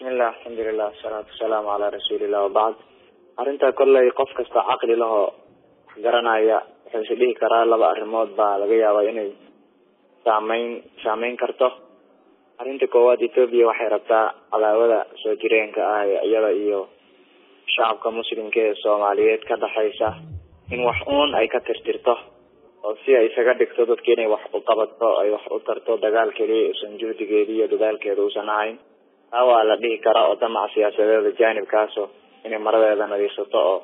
بسم الله الحمد لله والصلاة والسلام على رسول الله وبعد. أرنتا كل يقف كست عقل له جرنا يا حسبه كرا لبا الرماد با لقيا ويني سامين كرته. أرنتا كواد إثيوبيا وحيرتا على ولا سجرين كأي أيضا إيو شعب كمسلم كالصوماليات كذا حيسة إن وحون أي كترترته أو سي أي سجدك تدك كني وحقبته أي وحقرته دجال كلي سنجود جديد دجال كده وسناين أو على به كراء وتمع سياسة الجانب كاسو إن مرة إذا نريسته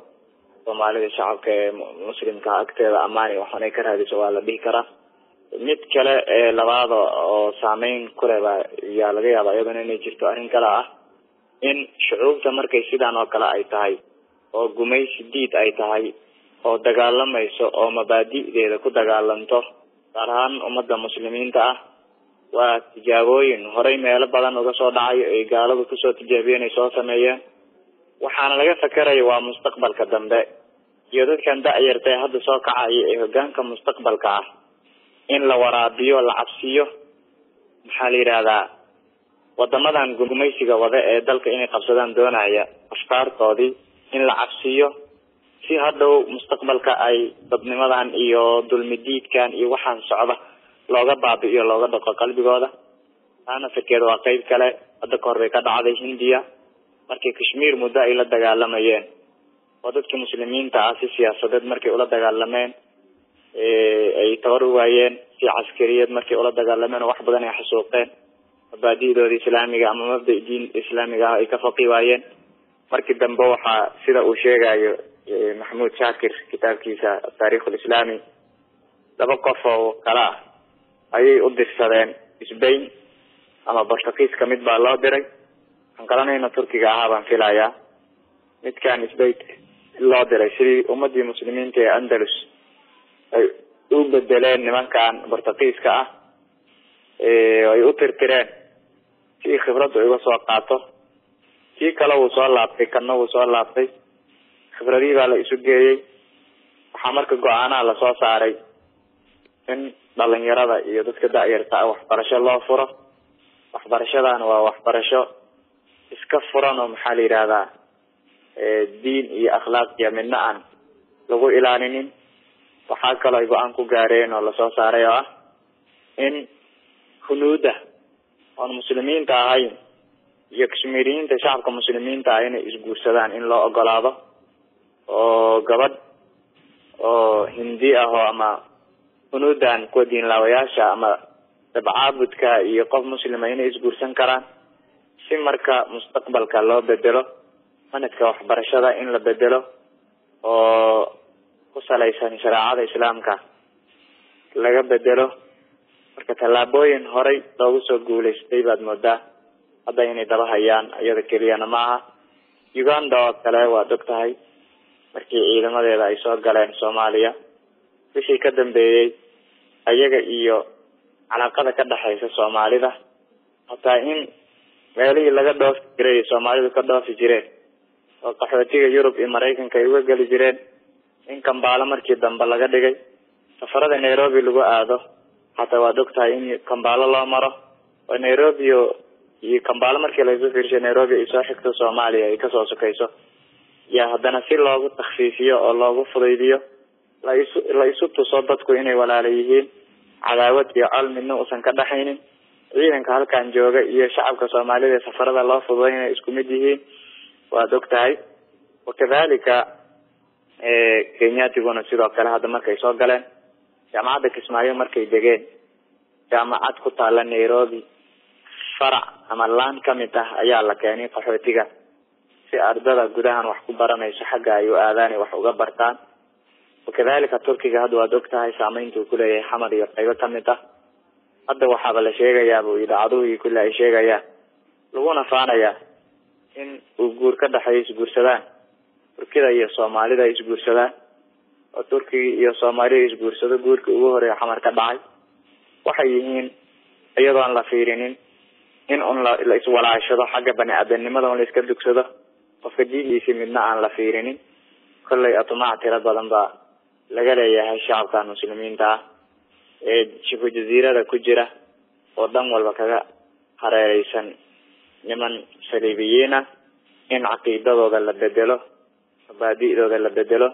ومالك الشعب كمسلم كأكتر أماني وحنا كره هذا سؤال به كراء ميت كلا لبعض أو سامين كره يا لقي هذا أيضا نيجي أرين كراء إن شعوب تمر كيسيدان وكلا أي تهاي أو جميع شديد أي تهاي أو دجالم يسوع أو مبادئ ذي كده دجالم طرحان أمد المسلمين تاه وتجاوين هري ميل بدن uga soo dhacay ee gaaladu ku soo tijaabiyeen soo sameeyeen waxaana laga fakaray waa mustaqbalka dambe iyo dadkan daayirtay hadda soo kacay ee hogaanka mustaqbalka ah in la waraabiyo la cabsiyo maxaa la yiraahdaa wadamadan gumeysiga wada ee dalka inay qabsadaan doonaya afkaartoodii in la cabsiyo si hadhow mustaqbalka ay dadnimadan iyo dulmidiidkan iyo waxaan socda looga baabi'iyo looga dhaqo qalbigooda ana fikir waa qayb kale hadda ka hor bay ka dhacday Hindiya markii Kashmir muddo ay la dagaalamayeen dadka muslimiinta ah si siyaasadeed markay ula dagaalameen ay tawaruwayeen si askariyad markay ula dagaalameen wax badan ay xasuuqeen baadiidooda islaamiga ama mabda' diin islaamiga ay ka faqiwaayeen markii dambe waxa sida uu sheegayo Mahmoud Shakir kitaabkiisa taariikhul islaami laba qof oo kala ayay u dirsadeen Spain ama Portuguese kamid baa loo diray aan qalanayna Turkiga ah baan filayaa midkaan Spain loo diray si ummadii muslimiinta ee Andalus ay u bedeleen nimankan Portuguese ah ay u tirtireen si khibrad ay uga soo qaato si kala uu soo laabtay kana uu soo laabtay khibradii baa la isu geeyay waxa marka go'aanaha la soo saaray in dhalinyarada iyo dadka daayirta waxbarasho loo furo waxbarashadan waa waxbarasho iska furan oo maxaa la yiraahdaa diin iyo akhlaaq iyo midna aan lagu ilaalinin waxa kale ay go'aan ku gaareen oo la soo saaray oo ah in hunuuda oo muslimiinta ahayn iyo Kashmiriinta shacabka muslimiinta ah inay isguursadaan in loo ogolaado oo gabadh oo Hindi ah oo ama hunuudan ku diin laawayaasha ama tabaabudka iyo qof muslima inay isguursan karaan si marka mustaqbalka loo bedelo manadka waxbarashada in la bedelo oo ku salaysan shariicada islaamka laga bedelo marka talaabooyin horay loogu soo guuleystay baad moodaa hadda inay daba hayaan iyada keliyana maaha Uganda oo kale waa dogtahay markii ciidamadeeda ay soo galeen Soomaaliya wixii ka dambeeyay ayaga iyo calaaqada ka dhaxaysa Soomaalida hataa in meelihii laga dhoof jiray Soomaalidu ka dhoofi jireen oo qaxootiga Yurub iyo Mareykanka ay uga gali jireen in Kampala markii dambe laga dhigay safarada Nairobi lagu aado hataa waa dogtahay in Kampala loo maro oo Nairobi iyo Kampala markii la soo fiirshay Nairobi ay soo xigto Soomaaliya ay ka soo sokayso ya haddana si loogu takhfiifiyo oo loogu fudaydiyo la isu tuso dadku inay walaalo yihiin cadaawad iyo cilmi uusan ka dhaxaynin ciidanka halkan jooga iyo shacabka Soomaalida safarada loo fududeeyay isku mid yihiin waa dogtahay wakadalika Kenyatiguna sidoo kale hadda markay soo galeen jaamacadda Kismaayo markay degeen jaamacad ku taala Nairobi farac ama laan kamid ah ayaa la keenay qaxootiga si ardada gudahan wax ku baranayso xagga ay u aadaan wax uga bartaan وكذلك تركيا هذا ودكتها سامينتو كله حمد يقيبه كميته هذا وحاب الشيء يا أبو إذا عدوه كل شيء يا لونا فانا يا إن وجور كده حيس جور سلام تركيا يا صومالي ده يس جور سلام وتركيا يا صومالي يس جور سلام جور كوه ريا حمر كباي وحيين أيضا لا فيرين إن لا يسوى عشرة حاجة بني أدنى ماذا ولا يسكت كذا وفدي يسمى لنا عن لا فيرين كل أطماع ترى ضلنا laga leeyahay shacabka muslimiinta ee Shifu Jazeera ku jira oo dhan walba kaga hareeraysan niman saliibiyiina in caqiidadooda la bedelo mabaadi'dooda la bedelo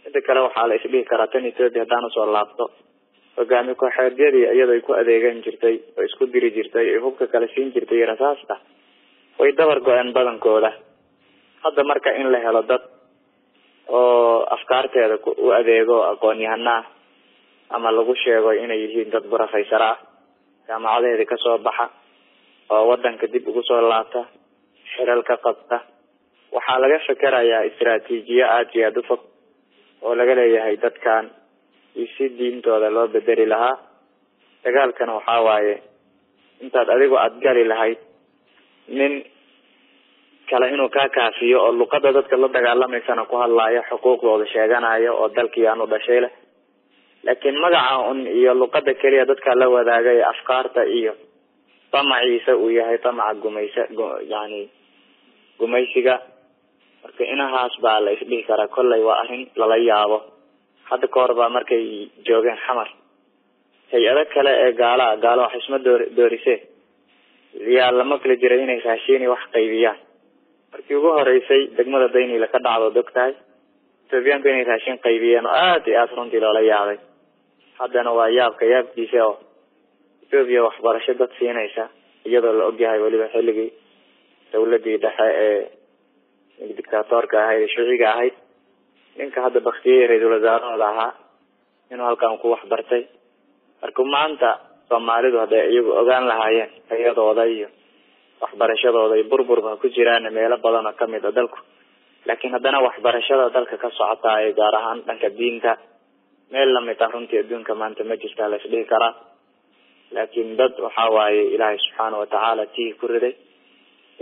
inta kale waxaa la isdhihi karaa tan Ethiopia haddaan usoo laabto hogaami kooxeedyadii iyadoo ay ku adeegan jirtay oo isku diri jirtay ee hubka kala siin jirtay iyo rasaasta way dabar go-een badankooda hadda marka in la helo dad oo afkaarteeda u adeego aqoon-yahana ama lagu sheego inay yihiin dad professor ah jaamacadeeda ka soo baxa oo wadanka dib ugu soo laabta xilal ka qabta waxaa laga fikirayaa istiraatiijiyo aad iyo aad u fog oo laga leeyahay dadkan si diintooda loo bedeli lahaa dagaalkana waxaa waaye intaad adigu aad gali lahayd nin kale inuu kaa kaafiyo oo luqada dadka la dagaalameysana ku hadlaayo xuquuqdooda sheeganayo oo dalkii aanu dhashay leh laakiin magaca un iyo luqada kaliya dadka la wadaagay afkaarta iyo tamaciisa uu yahay tamaca gumaysiga marka inahaas baa la isdhihi karaa kollay waa arrin lala yaabo hadda ka hor baa markay joogeen xamar hay-ado kale ee gaalo wax isma doorisee yaa lama kala jiray inay raashiin wax qaybiyaan markii ugu horeysay degmada Daynila ka dhacdo dogtahay Etoobiyaanku inay raashin qaybiyeen oo aad iyo aad runtii loola yaabay haddana waa yaabkiisa oo Ethiopia waxbarasho dad siinaysa iyadoo la ogyahay waliba xilligii dawladii dhexe ee dictatorka ahayd shuuciga ahayd ninka hadda baktiyay ra'iisul wasaaraha ahaa inuu halkan ku wax bartay marka maanta Soomaalidu hadday iyagu ogaan lahaayeen hay'adooda iyo waxbarashadooda ay burburba ku jiraan meelo badan oo kamid ah dalku laakiin haddana waxbarashada dalka ka socota ay gaar ahaan dhanka diinta meel la mid ah runtii adduunka maanta ma jirta la isdhihi karaa laakiin dad waxaa waaye ilaahay subxaanahu watacaala tii ku riday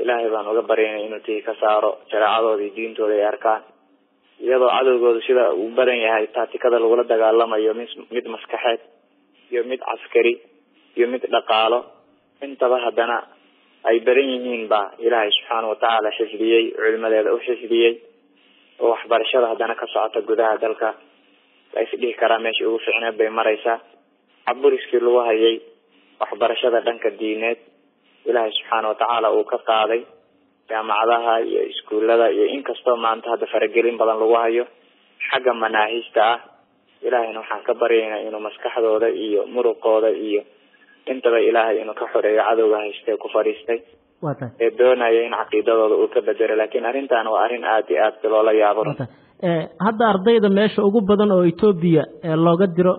ilaahay baan uga baryaynay inuu tii ka saaro shareecadooda iyo diintooda ay arkaan iyadoo cadowgooda sida uu badan yahay taatikada lagula dagaalamayo mid maskaxeed iyo mid caskari iyo mid dhaqaalo intaba haddana ay badan yihiin baa ilaahay subxaanahu watacaala xifdiyey culimadeeda u xifdiyey oo waxbarashada haddana ka socota gudaha dalka la isdhihi karaa meesha ugu fiicneed bay maraysaa caburiskii lagu hayay waxbarashada dhanka diineed ilaahay subxaanahu watacaala uu ka qaaday jaamacadaha iyo iskuulada iyo inkastoo maanta hadda faragelin badan lagu hayo xagga manaahijta ah ilaahayna waxaan ka baryaynaa inuu maskaxdooda iyo muruqooda iyo intaba ilaahay inuu ka xoreeyo cadowga haystay ku fadhiistay ee doonaya in caqiidadooda uu ka bedelo laakiin arrintan waa arrin aad iyo aad loola yaabo hadda ardayda meesha ugu badan oo Ethiopia looga diro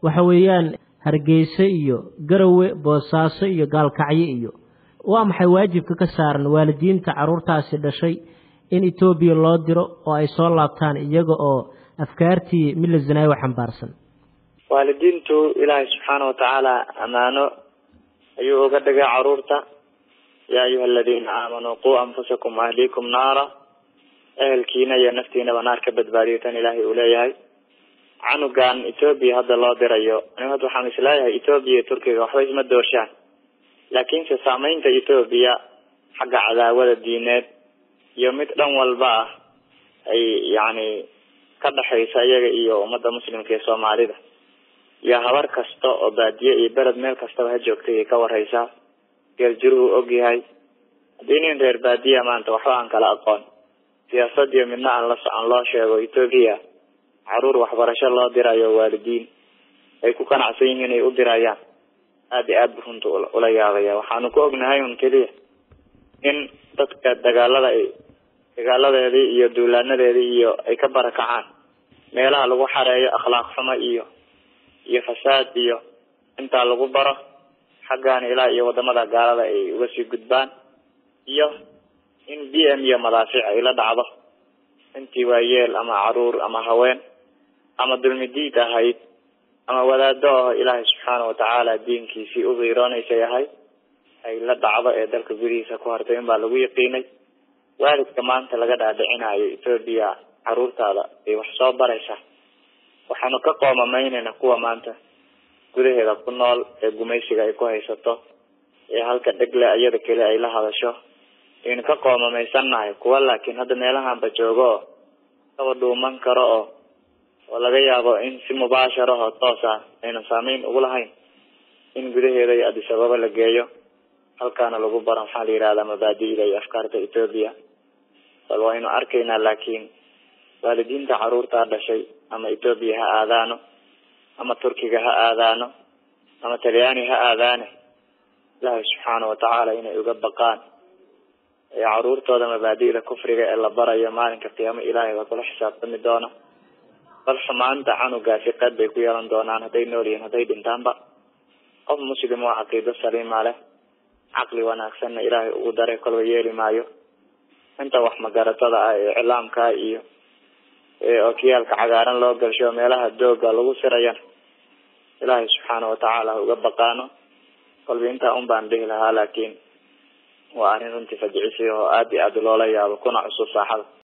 waxa weeyaan Hargeysa iyo Garowe Boosaaso iyo Gaalkacyo iyo waa maxay waajibka ka saaran waalidiinta caruurtaasi dhashay in Ethiopia loo diro oo ay soo laabtaan iyaga oo afkaartii milazanay wax xambaarsan waalidiintu ilaahay subxaanahu watacaala amaano ayuu uga dhigay caruurta yaa ayuha aladiina aamanuu quu anfusakum ahliikum naara ehelkiina iyo naftiinaba naar ka badbaadiyo tan ilaahay uu leeyahay canugan Ethiopia hadda loo dirayo aniga hadda waxaan isleeyahay Ethiopia iyo Turkiga waxba isma doorshaan laakiin saamaynta Ethiopia xagga cadaawada diineed iyo mid dhan walba ay ka dhaxaysa iyaga iyo ummadda muslimka ee Soomaalida iyo habar kasta oo baadiye iyo beled meel kasta ha joogtay ka waraysa geeljiruhu ogyahay diinin reer baadiye maanta waxba aan kala aqoon siyaasad iyo midna aan la socon loo sheego Ethiopia caruur waxbarasho loo dirayo waalidiin ay ku qanacsan yihiin inay u dirayaan aad iyo aad runta ula yaabaya waxaanu ku ognahay un kaliya in dadka dagaaladeedii iyo duulaanadeedii iyo ay ka barakacaan meelaha lagu xareeyo akhlaaq xumo iyo fasaad iyo inta lagu baro xaggan ilaa iyo wadamada gaalada ay uga sii gudbaan iyo in BM iyo madaafiic ay la dhacdo intii waayeel ama caruur ama haween ama dulmidiid ahayd ama wadaado ilaahay subxaanahu watacaala diinkiisii u qiiroonaysa yahay ay la dhacdo ee dalka gudihiisa ku hartay in baa lagu yaqiinay waalidka maanta laga dhaadhicinayo Ethiopia caruurtaada ay wax soo baraysa waxaanu ka qoomamaynayna kuwa maanta gudaheeda ku nool ee gumaysiga ay ku haysato ee halka dhagle ayada kale ay la hadasho in ka qoomamaysannahay kuwa laakiin hadda meelahanba joogo oo dhuuman karo oo laga yaabo in si mubaasharo oo toos ah ayna saameyn ugu lahayn in gudaheeda ay Addis Ababa la geeyo halkaana lagu baran waxaa la yidhahdaa mabaadi'da iyo afkaarta Ethiopia bal waynu arkaynaa laakiin waalidiinta caruurta dhashay ama Ethiopia ha aadaano ama Turkiga ha aadaano ama Talyaani ha aadaane Ilaahay subxaanahu wa tacaala inay uga baqaan ee caruurtooda mabaadi'da kufriga ee la barayo maalinka qiyaamo Ilaahay waa kula xisaabtami doona bal samaanta canugaasi qad bay ku yeelan doonaan hadday nool yihiin hadday dhintaanba qof muslim oo caqiido saliima leh caqli wanaagsanna Ilaahay ugu daray kolba yeeli maayo inta wax magaratada ah ee iclaamka iyo okiyaalka cagaaran loo galsho meelaha dooga lagu sirayan Ilaahay subxaanahu wa tacaala uga baqaano kolba inta baan dhihi lahaa laakiin waa arrin runtii fajicisi oo aad iyo aad loola yaabo kuna cusub saaxada